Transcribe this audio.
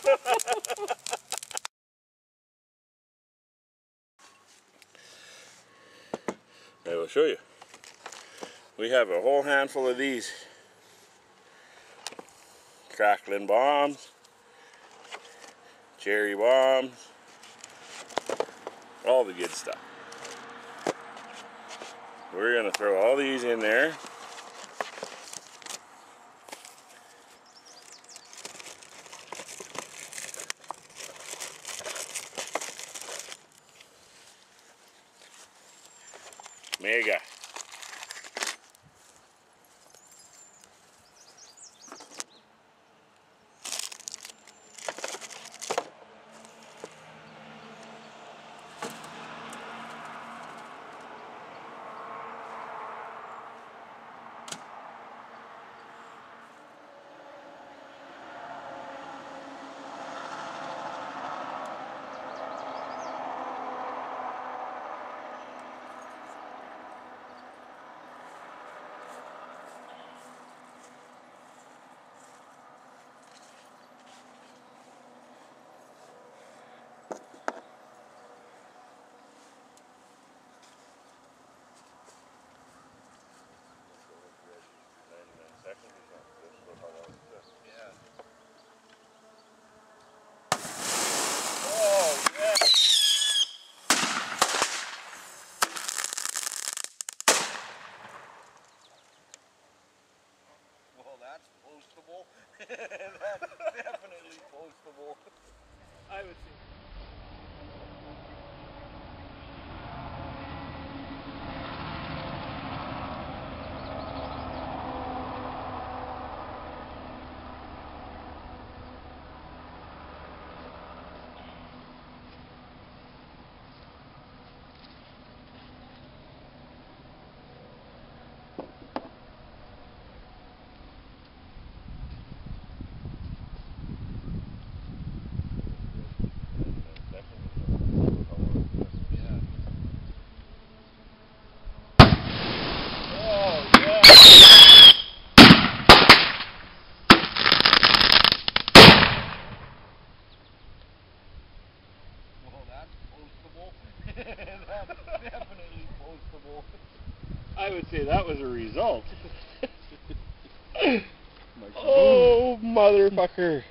I will show you. We have a whole handful of these crackling bombs, cherry bombs, all the good stuff. We're gonna throw all these in there. Mega. That's postable. That's definitely postable. I would say. That's definitely postable. I would say that was a result. Oh, motherfucker.